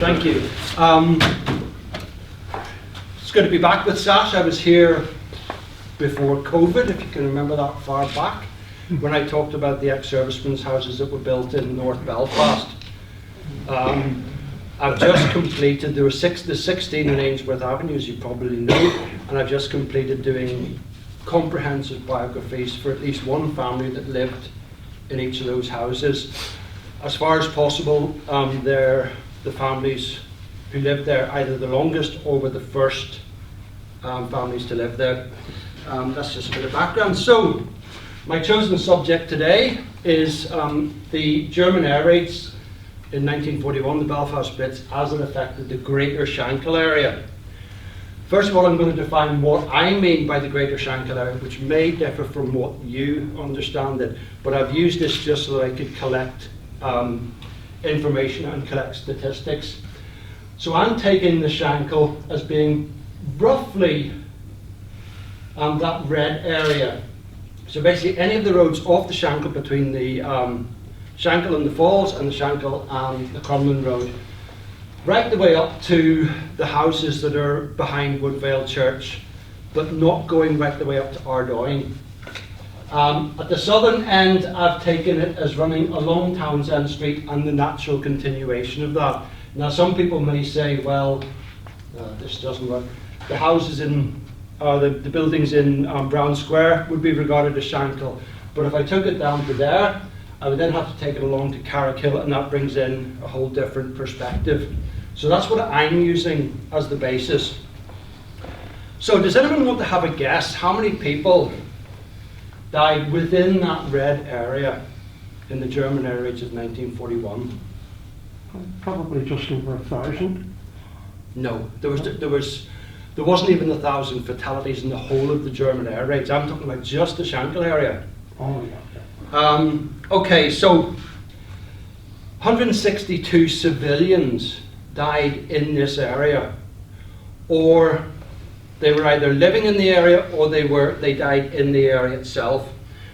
Thank you. It's good to be back with SASH. I was here before COVID, if you can remember that far back, when I talked about the ex-servicemen's houses that were built in North Belfast. I've just completed, there were the 16 in Ainsworth Avenue, as you probably know, and I've just completed doing comprehensive biographies for at least one family that lived in each of those houses. As far as possible, they're the families who lived there, either the longest or were the first families to live there. That's just a bit of background. So, my chosen subject today is the German air raids in 1941, the Belfast Blitz, as it affected the Greater Shankill Area. First of all, I'm going to define what I mean by the Greater Shankill Area, which may differ from what you understand it, but I've used this just so that I could collect information and collect statistics. So I'm taking the Shankill as being roughly that red area. So basically any of the roads off the Shankill between the Shankill and the Falls and the Shankill and the Crumlin Road, right the way up to the houses that are behind Woodvale Church, but not going right the way up to Ardoyne. At the southern end, I've taken it as running along Townsend Street and the natural continuation of that. Now, some people may say, well, this doesn't work. The houses in, the buildings in Brown Square would be regarded as Shankill. But if I took it down to there, I would then have to take it along to Carrickhill, and that brings in a whole different perspective. So that's what I'm using as the basis. So does anyone want to have a guess? How many people died within that red area in the German air raids of 1941? Probably just over 1,000. No, there wasn't even 1,000 fatalities in the whole of the German air raids. I'm talking about just the Shankill area. Oh yeah. Okay, so 162 civilians died in this area, or they were either living in the area or they died in the area itself,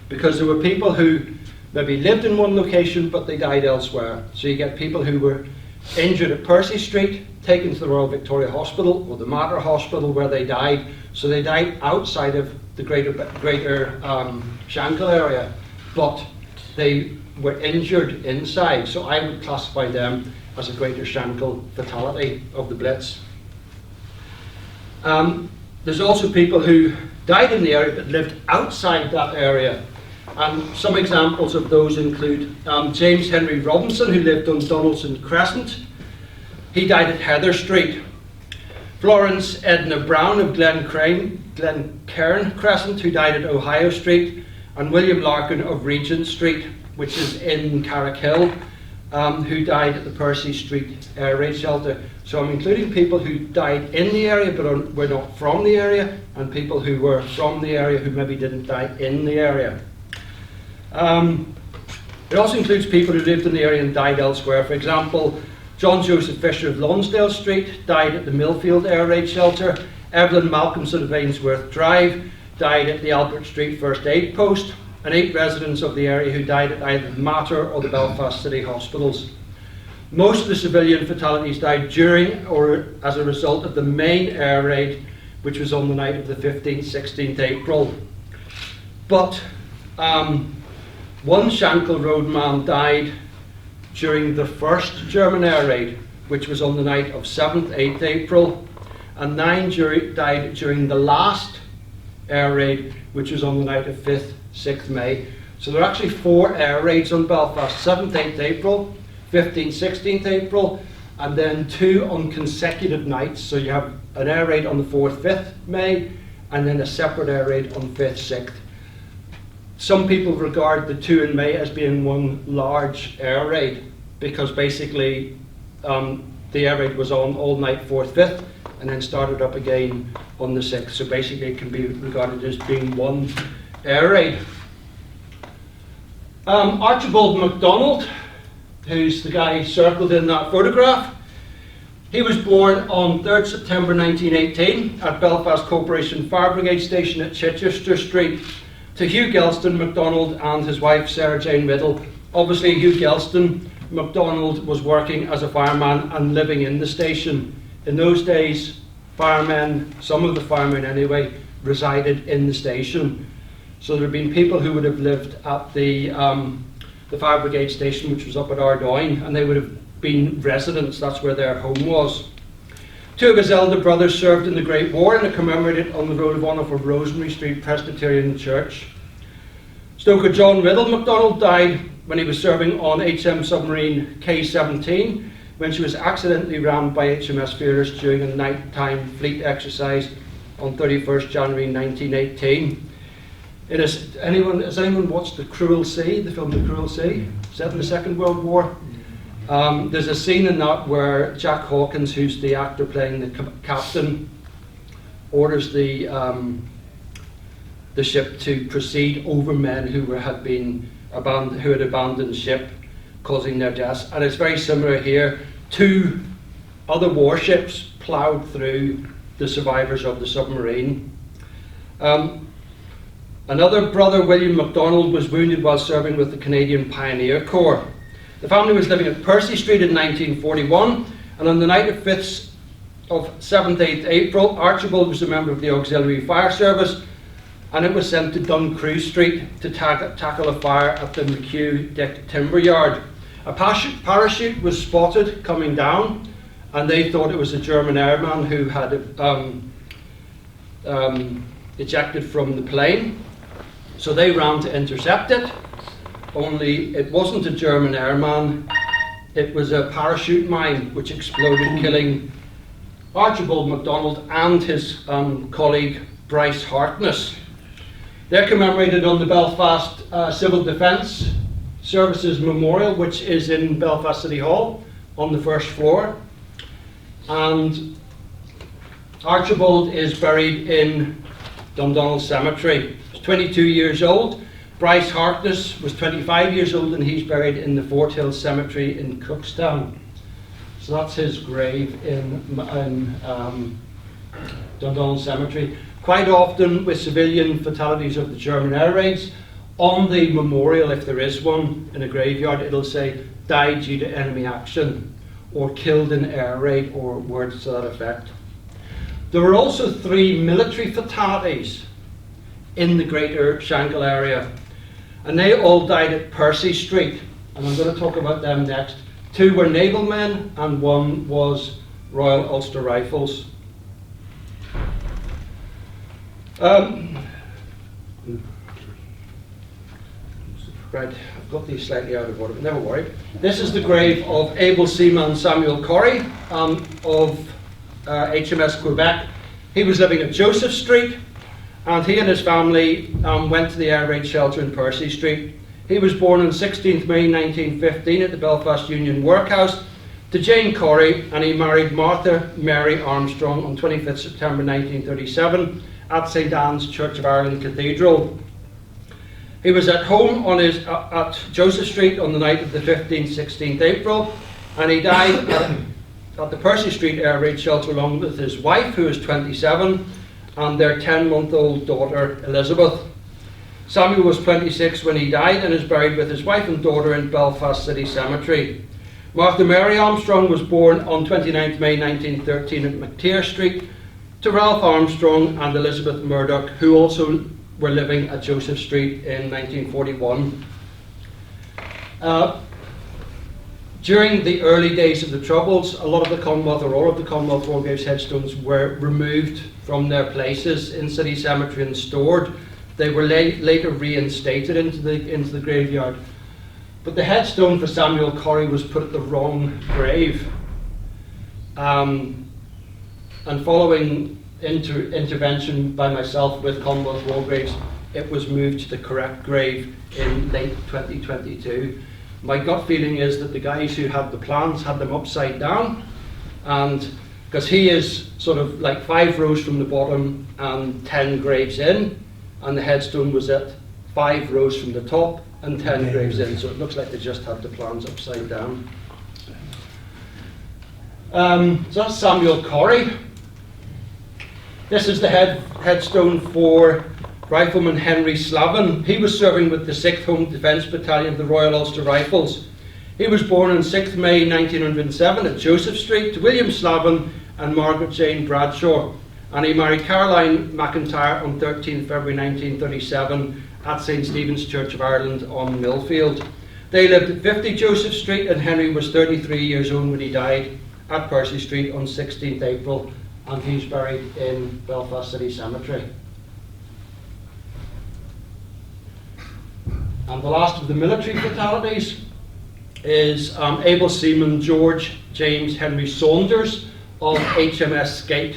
because there were people who maybe lived in one location but they died elsewhere. So you get people who were injured at Percy Street, taken to the Royal Victoria Hospital or the Mater Hospital where they died. So they died outside of the greater Shankill area, but they were injured inside. So I would classify them as a Greater Shankill fatality of the Blitz. There's also people who died in the area but lived outside that area. And some examples of those include James Henry Robinson, who lived on Donaldson Crescent. He died at Heather Street. Florence Edna Brown of Glencairn Crescent, who died at Ohio Street. And William Larkin of Regent Street, which is in Carrickhill, who died at the Percy Street air raid shelter. So I'm including people who died in the area but were not from the area, and people who were from the area who maybe didn't die in the area. It also includes people who lived in the area and died elsewhere. For example, John Joseph Fisher of Lonsdale Street died at the Millfield air raid shelter. Evelyn Malcolmson of Ainsworth Drive died at the Albert Street First Aid Post, and 8 residents of the area who died at either the Mater or the Belfast City Hospitals. Most of the civilian fatalities died during or as a result of the main air raid, which was on the night of the 15th, 16th April. But one Shankill Road man died during the first German air raid, which was on the night of 7th, 8th April, and 9 died during the last air raid, which was on the night of 5th, 6th May. So there are actually 4 air raids on Belfast: 7th, 8th April, 15th, 16th April, and then 2 on consecutive nights. So you have an air raid on the 4th, 5th May, and then a separate air raid on 5th, 6th. Some people regard the 2 in May as being one large air raid, because basically the air raid was on all night 4th, 5th, and then started up again on the 6th. So basically it can be regarded as being one air raid. Archibald MacDonald, who's the guy circled in that photograph, he was born on 3rd September 1918 at Belfast Corporation Fire Brigade Station at Chichester Street, to Hugh Gelston MacDonald and his wife Sarah Jane Riddle. Obviously Hugh Gelston MacDonald was working as a fireman and living in the station. In those days, firemen, some of the firemen anyway, resided in the station. So there have been people who would have lived at the fire brigade station, which was up at Ardoyne, and they would have been residents. That's where their home was. Two of his elder brothers served in the Great War and are commemorated on the Road of Honour for Rosemary Street Presbyterian Church. Stoker John Riddle MacDonald died when he was serving on HM submarine K-17 when she was accidentally rammed by HMS Fearless during a nighttime fleet exercise on 31st January 1918. Has anyone watched The Cruel Sea, the film The Cruel Sea, set in the Second World War? There's a scene in that where Jack Hawkins, who's the actor playing the captain, orders the ship to proceed over men who had abandoned ship, causing their deaths. And it's very similar here. Two other warships ploughed through the survivors of the submarine. Another brother, William MacDonald, was wounded while serving with the Canadian Pioneer Corps. The family was living at Percy Street in 1941, and on the night of 7th, 8th April, Archibald was a member of the Auxiliary Fire Service, and it was sent to Duncrew Street to tackle a fire at the McHugh Dick Timber Yard. A parachute was spotted coming down, and they thought it was a German airman who had ejected from the plane. So they ran to intercept it, only it wasn't a German airman, it was a parachute mine which exploded, killing Archibald MacDonald and his colleague Bryce Hartness. They're commemorated on the Belfast Civil Defence Services Memorial, which is in Belfast City Hall on the first floor. And Archibald is buried in Dundonald Cemetery. He's 22 years old. Bryce Hartness was 25 years old, and he's buried in the Fort Hill Cemetery in Cookstown. So that's his grave in Dundonald Cemetery. Quite often with civilian fatalities of the German air raids, on the memorial, if there is one in a graveyard, it'll say died due to enemy action or killed in air raid or words to that effect. There were also 3 military fatalities in the Greater Shankill Area, and they all died at Percy Street, and I'm going to talk about them next. 2 were naval men and 1 was Royal Ulster Rifles. Right, I've got these slightly out of order, but never worry. This is the grave of able seaman Samuel Corrie of HMS Quebec. He was living at Joseph Street, and he and his family went to the air raid shelter in Percy Street. He was born on 16th May 1915 at the Belfast Union Workhouse to Jane Corrie, and he married Martha Mary Armstrong on 25th September 1937 at St Anne's Church of Ireland Cathedral. He was at home on at Joseph Street on the night of the 15th, 16th April, and he died at the Percy Street air raid shelter along with his wife, who is 27, and their 10-month-old daughter, Elizabeth. Samuel was 26 when he died and is buried with his wife and daughter in Belfast City Cemetery. Martha Mary Armstrong was born on 29th May 1913 at McTeer Street to Ralph Armstrong and Elizabeth Murdoch, who also were living at Joseph Street in 1941. During the early days of the Troubles, a lot of the Commonwealth, or all of the Commonwealth War Graves headstones were removed from their places in City Cemetery and stored. They were later reinstated into the graveyard. But the headstone for Samuel Corrie was put at the wrong grave. And following intervention by myself with Commonwealth War Graves, it was moved to the correct grave in late 2022. My gut feeling is that the guys who had the plans had them upside down, and because he is sort of like 5 rows from the bottom and 10 graves in, and the headstone was at 5 rows from the top and 10 graves in, so it looks like they just had the plans upside down. So that's Samuel Corrie. This is the headstone for Rifleman Henry Slavin. He was serving with the 6th Home Defence Battalion of the Royal Ulster Rifles. He was born on 6th May 1907 at Joseph Street to William Slavin and Margaret Jane Bradshaw, and he married Caroline McIntyre on 13th February 1937 at St Stephen's Church of Ireland on Millfield. They lived at 50 Joseph Street, and Henry was 33 years old when he died at Percy Street on 16th April, and he's buried in Belfast City Cemetery. And the last of the military fatalities is able seaman George James Henry Saunders of HMS Skate.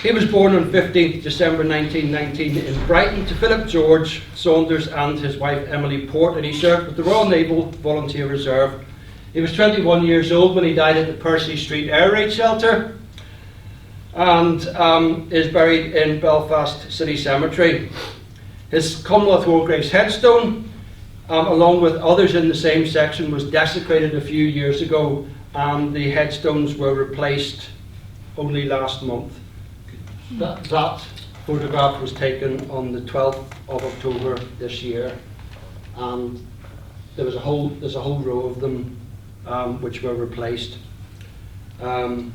He was born on 15th December 1919 in Brighton to Philip George Saunders and his wife Emily Port, and he served with the Royal Naval Volunteer Reserve. He was 21 years old when he died at the Percy Street Air Raid Shelter, and is buried in Belfast City Cemetery. His Commonwealth War Graves headstone, along with others in the same section, was desecrated a few years ago, and the headstones were replaced only last month. That photograph was taken on the 12th of October this year, and there's a whole row of them which were replaced. So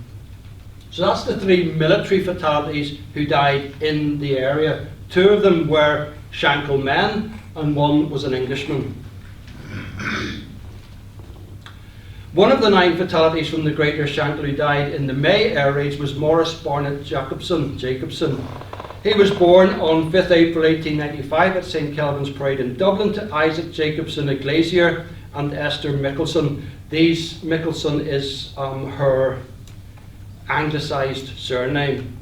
that's the 3 military fatalities who died in the area. 2 of them were Shankill men, and 1 was an Englishman. One of the 9 fatalities from the Greater Shankill who died in the May air raids was Morris Barnett Jacobson. He was born on 5th April 1895 at St Kelvin's Parade in Dublin to Isaac Jacobson, a glazier, and Esther Mickelson. Mickelson is her anglicised surname.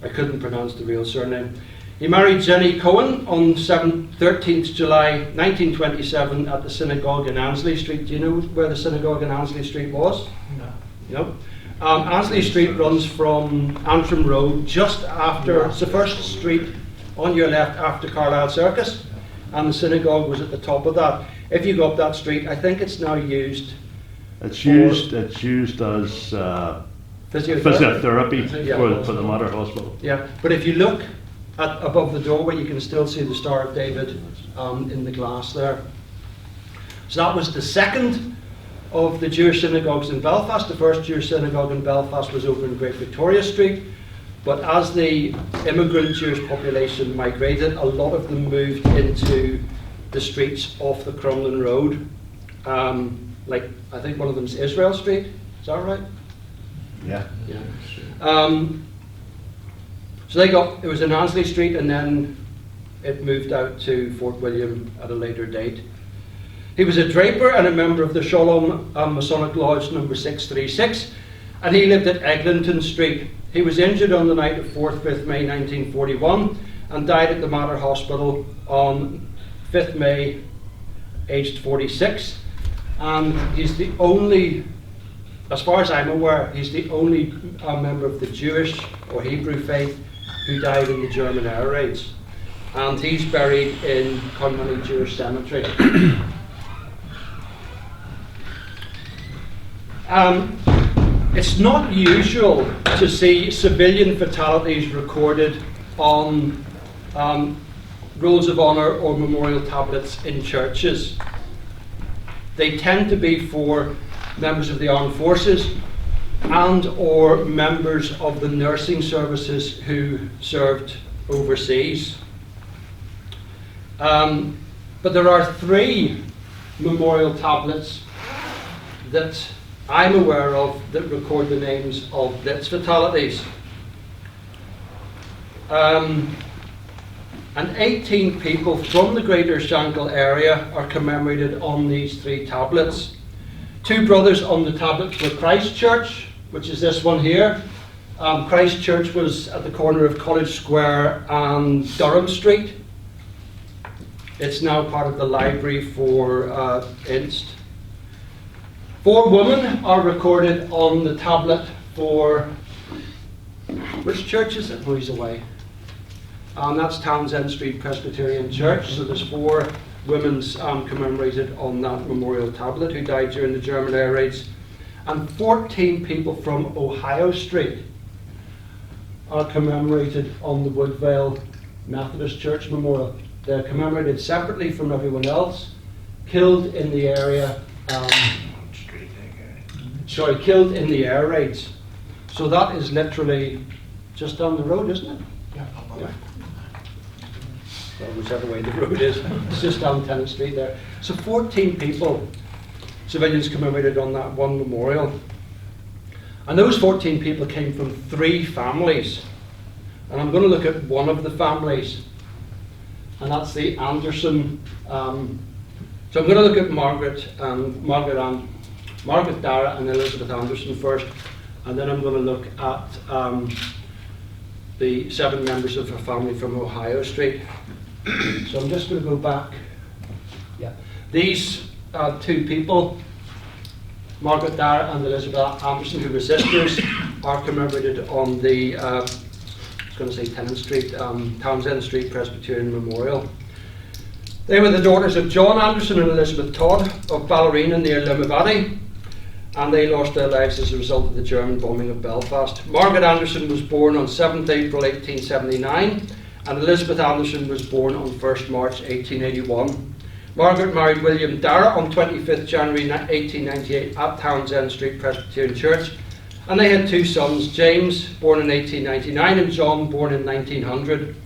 I couldn't pronounce the real surname. He married Jenny Cohen on 13th July 1927 at the synagogue in Annesley Street. Do you know where the synagogue in Annesley Street was? No. Annesley Street runs from Antrim Road just after, it's the first street on your left after Carlisle Circus, and the synagogue was at the top of that. If you go up that street, I think it's now used. It's used as physiotherapy for the Mother Hospital. Yeah, but if you look above the doorway, you can still see the Star of David in the glass there. So that was the second of the Jewish synagogues in Belfast. The first Jewish synagogue in Belfast was over in Great Victoria Street, but as the immigrant Jewish population migrated, a lot of them moved into the streets off the Crumlin Road. Like, I think one of them is Israel Street, is that right? Yeah. So it was in Annesley Street, and then it moved out to Fort William at a later date. He was a draper and a member of the Shalom Masonic Lodge number 636, and he lived at Eglinton Street. He was injured on the night of 4th, 5th May 1941 and died at the Mater Hospital on 5th May, aged 46. And he's the only, as far as I'm aware, he's the only member of the Jewish or Hebrew faith who died in the German air raids. And he's buried in Conmany Jewish Cemetery. It's not usual to see civilian fatalities recorded on rolls of honour or memorial tablets in churches. They tend to be for members of the armed forces and or members of the nursing services who served overseas. But there are 3 memorial tablets that I'm aware of that record the names of Blitz fatalities. And 18 people from the Greater Shankill area are commemorated on these 3 tablets. 2 brothers on the tablet for Christ Church, which is this one here. Christ Church was at the corner of College Square and Durham Street. It's now part of the library for Inst. 4 women are recorded on the tablet for, which church is it? Oh, he's away. That's Townsend Street Presbyterian Church. So there's 4 women's commemorated on that memorial tablet who died during the German air raids. And 14 people from Ohio Street are commemorated on the Woodvale Methodist Church Memorial. They're commemorated separately from everyone else, killed in the area um, sorry, killed in the air raids. So that is literally just down the road, isn't it? Yeah. Yeah. Well, whichever way the road is, it's just down Tennant Street there. So 14 people, civilians commemorated on that one memorial. And those 14 people came from 3 families. And I'm going to look at one of the families, and that's the Anderson. So I'm going to look at Margaret Dara and Elizabeth Anderson first, and then I'm going to look at the 7 members of her family from Ohio Street. So I'm just going to go back. Yeah, these 2 people, Margaret Dara and Elizabeth Anderson, who were sisters, are commemorated on the I was going to say Tennant Street, Townsend Street Presbyterian Memorial. They were the daughters of John Anderson and Elizabeth Todd of Ballerina near Limavady, and they lost their lives as a result of the German bombing of Belfast. Margaret Anderson was born on 7th April 1879, and Elizabeth Anderson was born on 1st March 1881. Margaret married William Dara on 25th January 1898 at Townsend Street Presbyterian Church, and they had 2 sons, James, born in 1899, and John, born in 1900.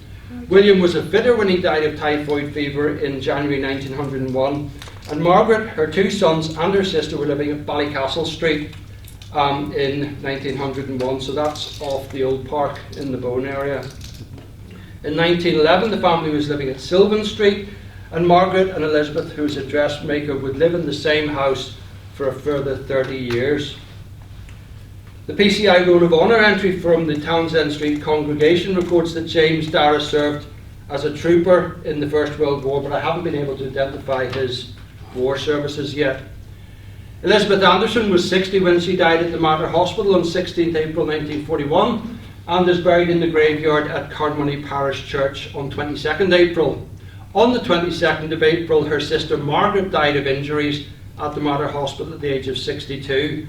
William was a fitter when he died of typhoid fever in January 1901, and Margaret, her 2 sons, and her sister were living at Ballycastle Street in 1901, so that's off the old park in the Bone area. In 1911, the family was living at Sylvan Street, and Margaret and Elizabeth, who was a dressmaker, would live in the same house for a further 30 years. The PCI Roll of Honour entry from the Townsend Street congregation records that James Dara served as a trooper in the First World War, but I haven't been able to identify his war services yet. Elizabeth Anderson was 60 when she died at the Mater Hospital on 16th April 1941, and is buried in the graveyard at Carnmoney Parish Church on 22nd April. On the 22nd of April, her sister Margaret died of injuries at the Mater Hospital at the age of 62.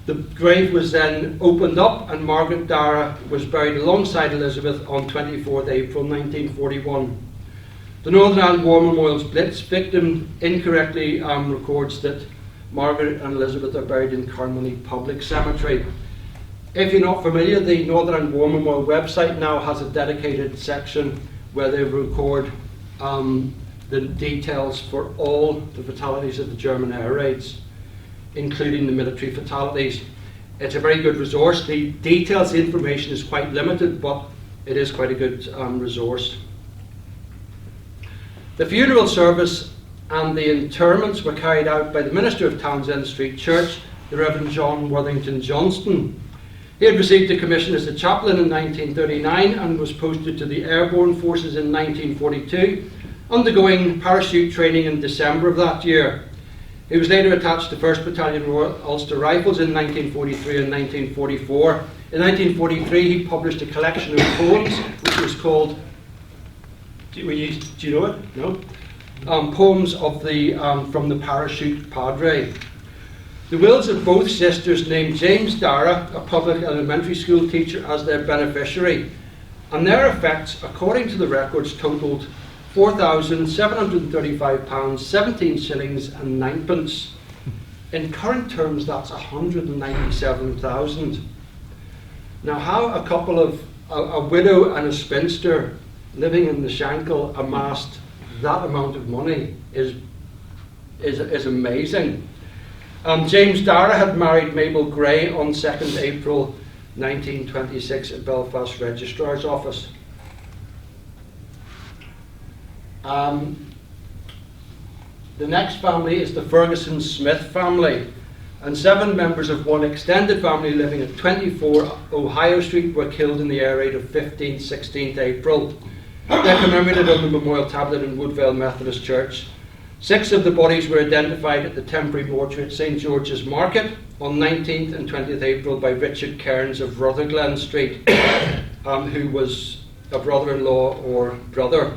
The grave was then opened up, and Margaret Dara was buried alongside Elizabeth on 24th April 1941. The Northern Ireland War Memorial's Blitz victim incorrectly records that Margaret and Elizabeth are buried in Carnmoney Public Cemetery. If you're not familiar, the Northern Ireland War Memorial website now has a dedicated section where they record the details for all the fatalities of the German air raids, including the military fatalities. It's a very good resource. The details, the information is quite limited, but it is quite a good resource. The funeral service and the interments were carried out by the minister of Townsend Street Church, the Reverend John Worthington Johnston. He had received a commission as a chaplain in 1939 and was posted to the Airborne Forces in 1942, undergoing parachute training in December of that year. He was later attached to 1st Battalion Royal Ulster Rifles in 1943 and 1944. In 1943 he published a collection of poems which was called, do you know it? No? Poems of from the Parachute Padre. The wills of both sisters named James Dara, a public elementary school teacher, as their beneficiary, and their effects, according to the records, totalled £4,735, 17 shillings and 9pence. In current terms, that's 197,000. Now, how a couple of a widow and a spinster living in the Shankill amassed that amount of money is amazing. James Dara had married Mabel Gray on 2nd April 1926 at Belfast Registrar's Office. The next family is the Ferguson Smith family, and 7 members of one extended family living at 24 Ohio Street were killed in the air raid of 15th-16th April. They're commemorated on the memorial tablet in Woodvale Methodist Church. 6 of the bodies were identified at the temporary mortuary at St George's Market on 19th and 20th April by Richard Cairns of Rutherglen Street, who was a brother-in-law or brother,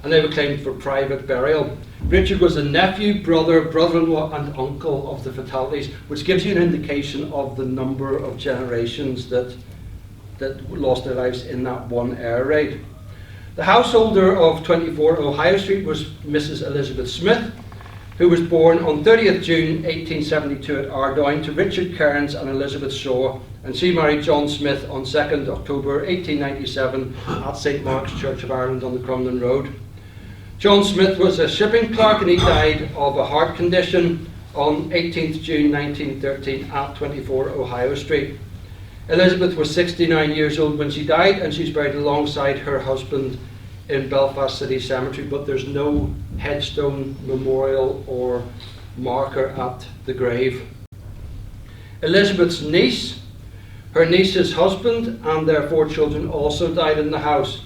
and they were claimed for private burial. Richard was a nephew, brother, brother-in-law and uncle of the fatalities, which gives you an indication of the number of generations that lost their lives in that one air raid. The householder of 24 Ohio Street was Mrs. Elizabeth Smith, who was born on 30th June 1872 at Ardoyne to Richard Cairns and Elizabeth Shaw, and she married John Smith on 2nd October 1897 at St Mark's Church of Ireland on the Crumlin Road. John Smith was a shipping clerk and he died of a heart condition on 18th June 1913 at 24 Ohio Street. Elizabeth was 69 years old when she died, and she's buried alongside her husband in Belfast City Cemetery, but there's no headstone, memorial or marker at the grave. Elizabeth's niece, her niece's husband and their 4 children also died in the house.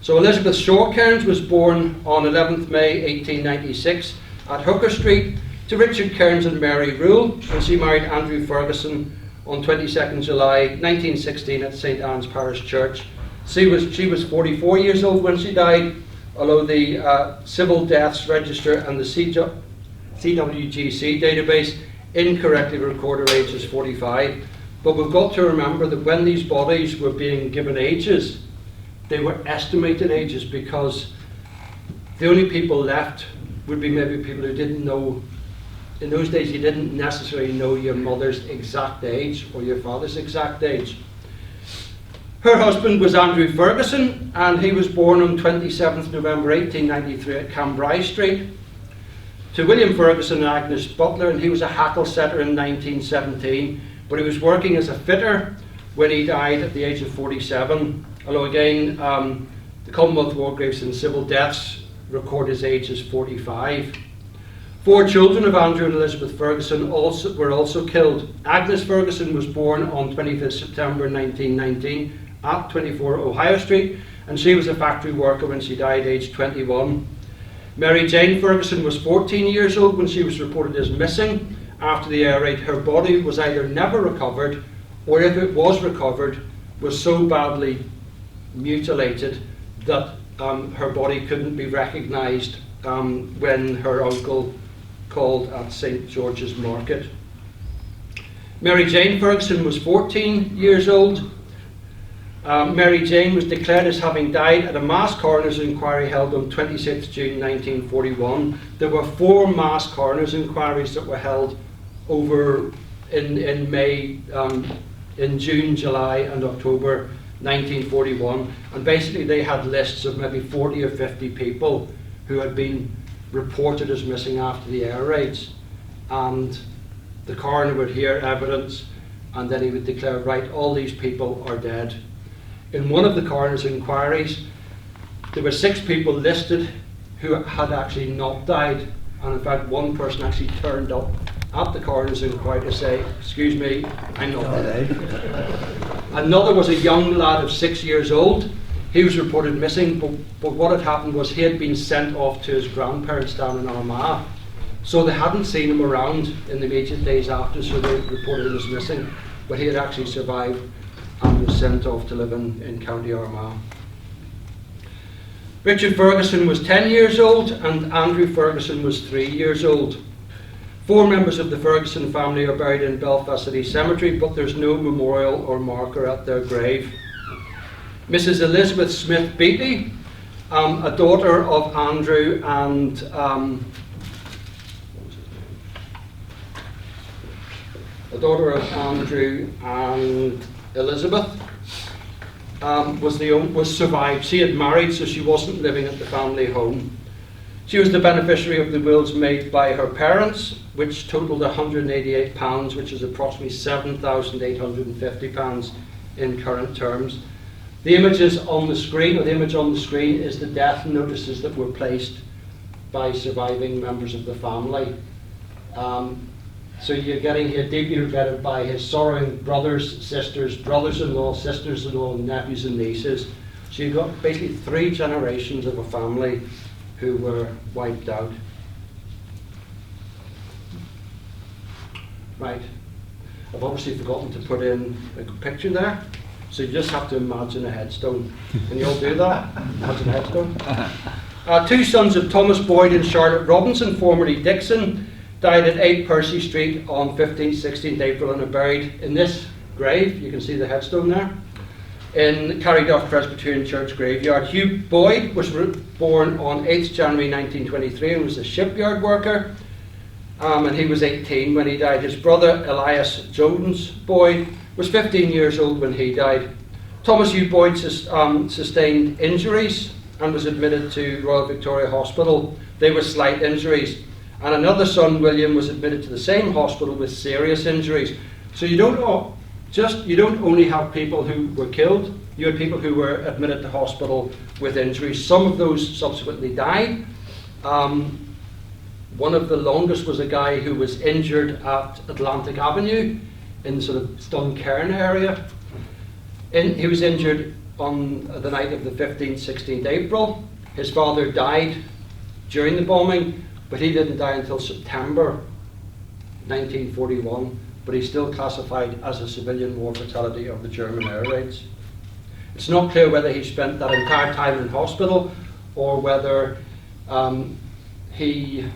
So Elizabeth Shaw Cairns was born on 11th May 1896 at Hooker Street to Richard Cairns and Mary Rule, and she married Andrew Ferguson on 22nd July 1916 at St Anne's Parish Church. She was 44 years old when she died, although the Civil Deaths Register and the CWGC database incorrectly record her age as 45. But we've got to remember that when these bodies were being given ages, they were estimated ages, because the only people left would be maybe people who didn't know. In those days, you didn't necessarily know your mother's exact age or your father's exact age. Her husband was Andrew Ferguson, and he was born on 27th November 1893 at Cambrai Street to William Ferguson and Agnes Butler, and he was a hackle setter in 1917, but he was working as a fitter when he died at the age of 47. Although again, the Commonwealth War Graves and Civil Deaths record his age as 45. 4 children of Andrew and Elizabeth Ferguson were also killed. Agnes Ferguson was born on 25th September 1919 at 24 Ohio Street, and she was a factory worker when she died aged 21. Mary Jane Ferguson was 14 years old when she was reported as missing after the air raid. Her body was either never recovered, or if it was recovered, was so badly mutilated that her body couldn't be recognised when her uncle called at St George's Market. Mary Jane Ferguson was 14 years old. Mary Jane was declared as having died at a mass coroner's inquiry held on 26 June 1941. There were 4 mass coroner's inquiries that were held over in May, in June, July and October 1941, and basically they had lists of maybe 40 or 50 people who had been reported as missing after the air raids, and the coroner would hear evidence and then he would declare, right, all these people are dead. In one of the coroner's inquiries, there were 6 people listed who had actually not died, and in fact one person actually turned up at the coroner's inquiry to say, excuse me, I'm not dead. Another was a young lad of 6 years old. He was reported missing, but what had happened was he had been sent off to his grandparents down in Armagh. So they hadn't seen him around in the immediate days after, so they reported him as missing. But he had actually survived and was sent off to live in County Armagh. Richard Ferguson was 10 years old and Andrew Ferguson was 3 years old. 4 members of the Ferguson family are buried in Belfast City Cemetery, but there's no memorial or marker at their grave. Mrs. Elizabeth Smith Beattie, a daughter of Andrew and Elizabeth, was survived. She had married, so she wasn't living at the family home. She was the beneficiary of the wills made by her parents, which totalled £188, which is approximately £7,850 in current terms. The images on the screen, or the image on the screen, is the death notices that were placed by surviving members of the family. So you're getting here deeply regretted by his sorrowing brothers, sisters, brothers-in-law, sisters-in-law, nephews and nieces. So you've got basically 3 generations of a family who were wiped out. Right, I've obviously forgotten to put in a picture there. So you just have to imagine a headstone. Can you all do that? Imagine a headstone. 2 sons of Thomas Boyd and Charlotte Robinson, formerly Dixon, died at 8 Percy Street on 15th, 16th April and are buried in this grave. You can see the headstone there. In Carryduff Presbyterian Church graveyard. Hugh Boyd was born on 8th January 1923 and was a shipyard worker. and he was 18 when he died. His brother, Elias Jones Boyd, was 15 years old when he died. Thomas Hugh Boyd sustained injuries and was admitted to Royal Victoria Hospital. They were slight injuries. And another son, William, was admitted to the same hospital with serious injuries. So you don't only have people who were killed, you had people who were admitted to hospital with injuries. Some of those subsequently died. One of the longest was a guy who was injured at Atlantic Avenue in sort of Duncairn area. He was injured on the night of the 15th, 16th April. His father died during the bombing, but he didn't die until September 1941, but he's still classified as a civilian war fatality of the German air raids. It's not clear whether he spent that entire time in hospital or whether he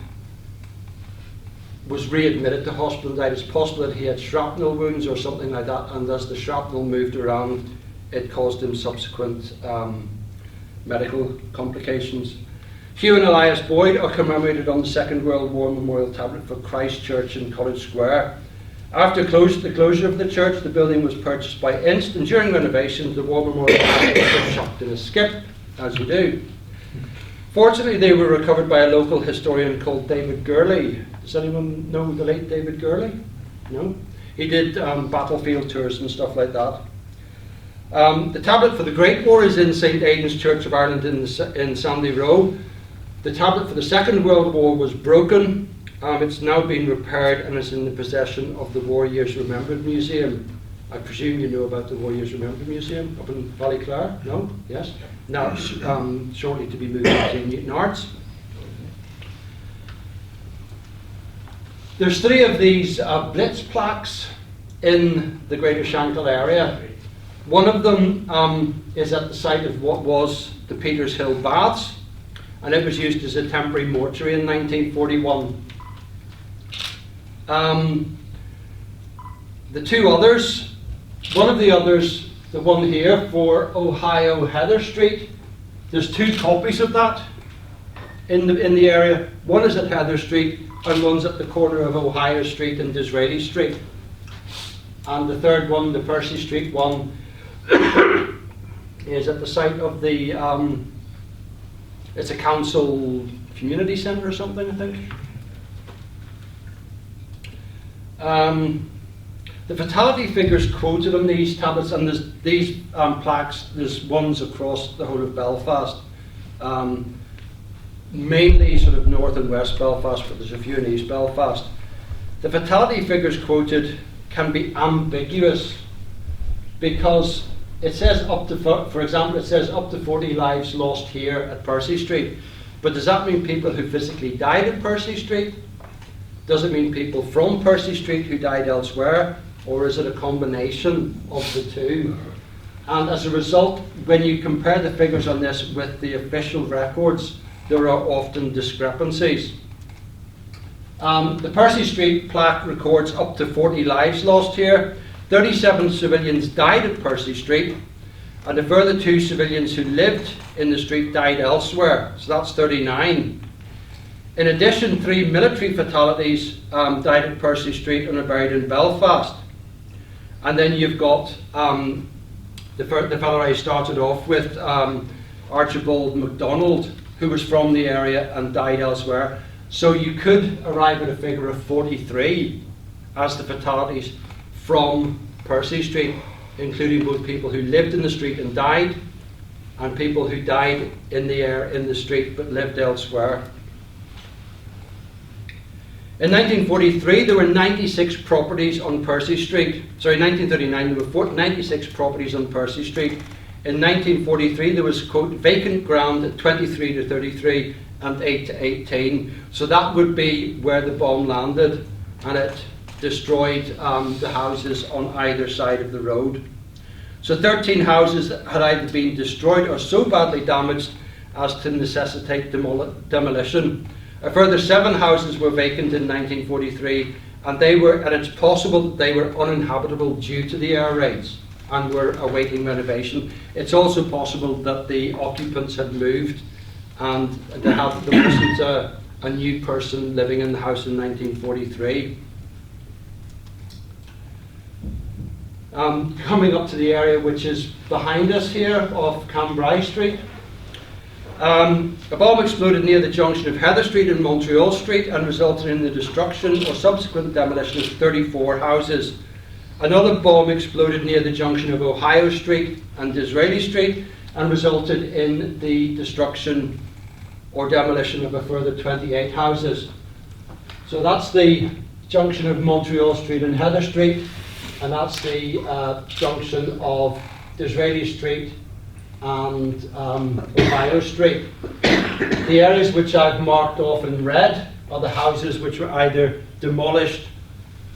was readmitted to hospital and died. It's possible that he had shrapnel wounds or something like that, and as the shrapnel moved around, it caused him subsequent medical complications. Hugh and Elias Boyd are commemorated on the Second World War Memorial Tablet for Christ Church in College Square. After the closure of the church, the building was purchased by Inst, and during renovations, the War Memorial Tablet was chucked in a skip, as you do. Fortunately, they were recovered by a local historian called David Gurley. Does anyone know the late David Gurley? No? He did battlefield tours and stuff like that. The tablet for the Great War is in St. Aidan's Church of Ireland in Sandy Row. The tablet for the Second World War was broken. It's now been repaired and is in the possession of the War Years Remembered Museum. I presume you know about the War Years Remembered Museum up in Ballyclare? No? Yes? Now shortly to be moved to Newton Arts. There's 3 of these Blitz plaques in the Greater Shankill Area. One of them is at the site of what was the Peters Hill Baths, and it was used as a temporary mortuary in 1941. The 2 others, one of the others, the one here for Ohio Heather Street, there's 2 copies of that in the area. One is at Heather Street and one's at the corner of Ohio Street and Disraeli Street. And the third one, the Percy Street one, is at the site of the, it's a council community centre or something, I think. The fatality figures quoted on these tablets, and there's these plaques, there's ones across the whole of Belfast, mainly sort of north and west Belfast, but there's a few in east Belfast. The fatality figures quoted can be ambiguous because it says up to, for example, it says up to 40 lives lost here at Percy Street. But does that mean people who physically died at Percy Street? Does it mean people from Percy Street who died elsewhere? Or is it a combination of the 2? And as a result, when you compare the figures on this with the official records, there are often discrepancies. The Percy Street plaque records up to 40 lives lost here. 37 civilians died at Percy Street, and a further 2 civilians who lived in the street died elsewhere, so that's 39. In addition, 3 military fatalities died at Percy Street and are buried in Belfast. And then you've got the fellow I started off with, Archibald MacDonald, who was from the area and died elsewhere. So you could arrive at a figure of 43 as the fatalities from Percy Street, including both people who lived in the street and died, and people who died in the street but lived elsewhere. In 1943, there were 96 properties on Percy Street. Sorry, 1939, there were 96 properties on Percy Street. In 1943, there was, quote, vacant ground at 23 to 33 and 8 to 18. So that would be where the bomb landed, and it destroyed the houses on either side of the road. So 13 houses had either been destroyed or so badly damaged as to necessitate demolition. A further 7 houses were vacant in 1943, and it's possible that they were uninhabitable due to the air raids and were awaiting renovation. It's also possible that the occupants had moved and there wasn't a new person living in the house in 1943. Coming up to the area which is behind us here off Cambrai Street. A bomb exploded near the junction of Heather Street and Montreal Street and resulted in the destruction or subsequent demolition of 34 houses. Another bomb exploded near the junction of Ohio Street and Disraeli Street and resulted in the destruction or demolition of a further 28 houses. So that's the junction of Montreal Street and Heather Street, and that's the junction of Disraeli Street and Ohio Street. The areas which I've marked off in red are the houses which were either demolished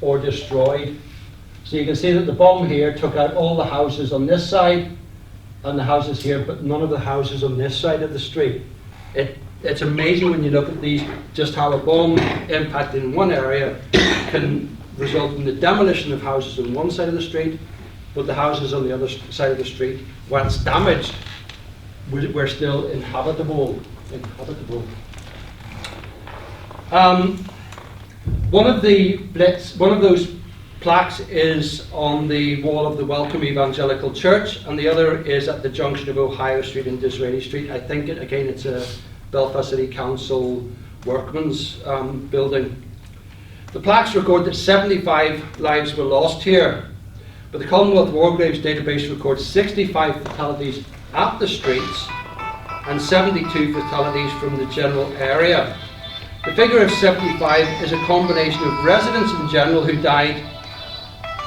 or destroyed. So you can see that the bomb here took out all the houses on this side and the houses here, but none of the houses on this side of the street. It's amazing when you look at these, just how a bomb impacted in one area can result in the demolition of houses on one side of the street, but the houses on the other side of the street, once damaged, were still inhabitable. One of those plaques is on the wall of the Welcome Evangelical Church, and the other is at the junction of Ohio Street and Disraeli Street. I think it's a Belfast City Council workman's building. The plaques record that 75 lives were lost here, but the Commonwealth War Graves database records 65 fatalities at the streets and 72 fatalities from the general area. The figure of 75 is a combination of residents in general who died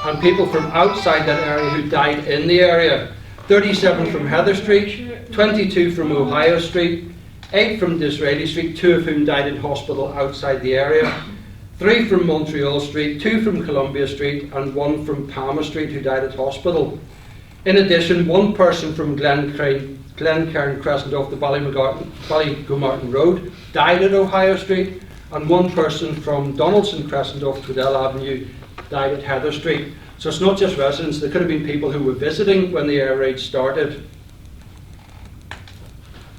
and people from outside that area who died in the area. 37 from Heather Street, 22 from Ohio Street, 8 from Disraeli Street, 2 of whom died in hospital outside the area, 3 from Montreal Street, 2 from Columbia Street, and 1 from Palmer Street who died at hospital. In addition, 1 person from Glencairn Crescent off the Ballygomartin Road died at Ohio Street, and 1 person from Donaldson Crescent off Tweddell Avenue died at Heather Street. So it's not just residents, there could have been people who were visiting when the air raid started.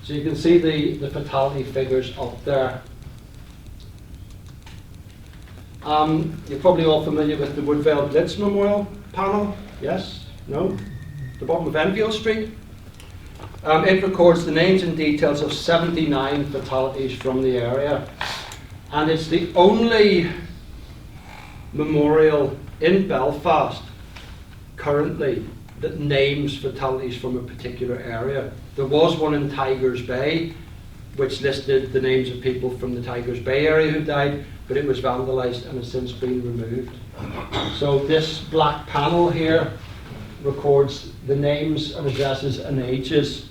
So you can see the fatality figures up there. You're probably all familiar with the Woodvale Blitz Memorial panel, yes? No? The bottom of Enfield Street. It records the names and details of 79 fatalities from the area, and it's the only memorial in Belfast currently that names fatalities from a particular area. There was one in Tigers Bay which listed the names of people from the Tigers Bay area who died, but it was vandalised and has since been removed. So this black panel here records the names and addresses and ages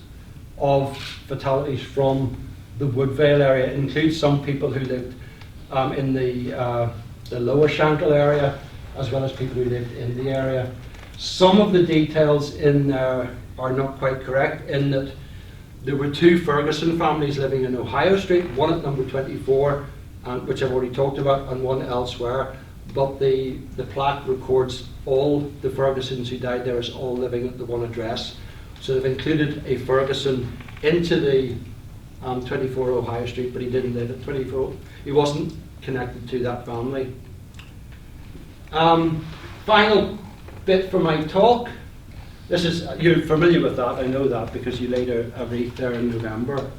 of fatalities from the Woodvale area. It includes some people who lived in the Lower Shankill area, as well as people who lived in the area. Some of the details in there are not quite correct, in that there were 2 Ferguson families living in Ohio Street, one at number 24, which I've already talked about, and one elsewhere. But the plaque records all the Fergusons who died there as all living at the one address. So they've included a Ferguson into the 24 Ohio Street, but he didn't live at 24. He wasn't connected to that family. Final bit for my talk. This is, you're familiar with that, I know that, because you laid a wreath there in November.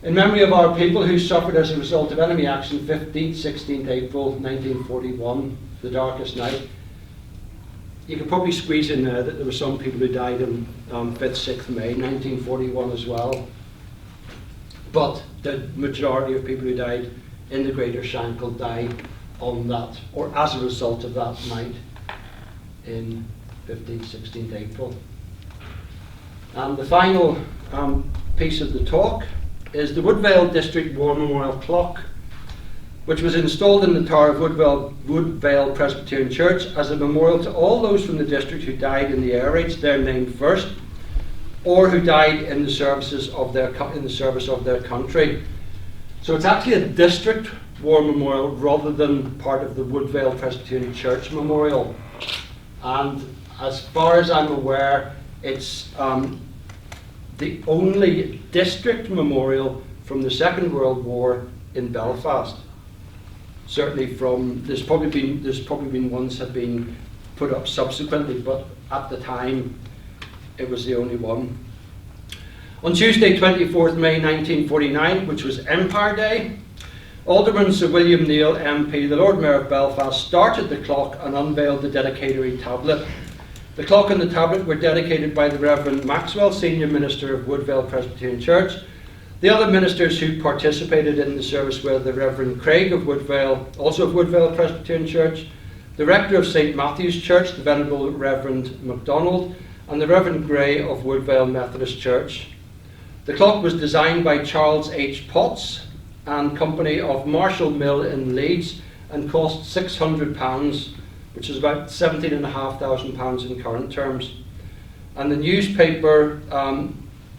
In memory of our people who suffered as a result of enemy action, 15th, 16th April 1941, the darkest night. You could probably squeeze in there that there were some people who died on 5th, 6th May 1941 as well. But the majority of people who died in the Greater Shankill died on that, or as a result of that night in 15th, 16th April. And the final piece of the talk is the Woodvale District War Memorial Clock, which was installed in the tower of Woodvale Presbyterian Church as a memorial to all those from the district who died in the air raids, their name first, or who died in the service of their country. So it's actually a district war memorial rather than part of the Woodvale Presbyterian Church memorial. And as far as I'm aware, it's the only district memorial from the Second World War in Belfast. Certainly from, there's probably been ones have been put up subsequently, but at the time it was the only one. On Tuesday 24th May 1949, which was Empire Day, Alderman Sir William Neal MP, the Lord Mayor of Belfast, started the clock and unveiled the dedicatory tablet. The clock and the tablet were dedicated by the Reverend Maxwell, Senior Minister of Woodvale Presbyterian Church. The other ministers who participated in the service were the Reverend Craig of Woodvale, also of Woodvale Presbyterian Church, the Rector of St Matthew's Church, the Venerable Reverend MacDonald, and the Reverend Gray of Woodvale Methodist Church. The clock was designed by Charles H. Potts and Company of Marshall Mill in Leeds and cost £600, which is about £17,500 in current terms. And the newspaper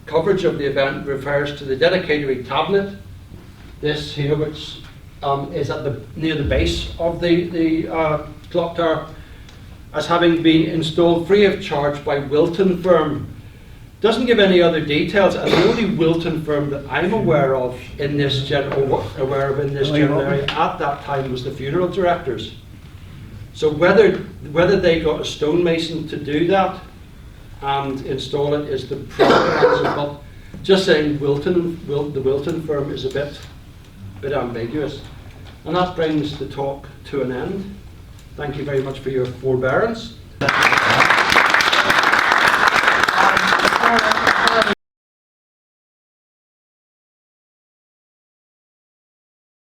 coverage of the event refers to the dedicatory tablet, this here, which is at near the base of the clock tower, as having been installed free of charge by Wilton firm. Doesn't give any other details, and the only Wilton firm that I'm aware of in this general area at that time was the funeral directors. So whether they got a stonemason to do that and install it is the proper answer, but just saying the Wilton firm is a bit ambiguous. And that brings the talk to an end. Thank you very much for your forbearance.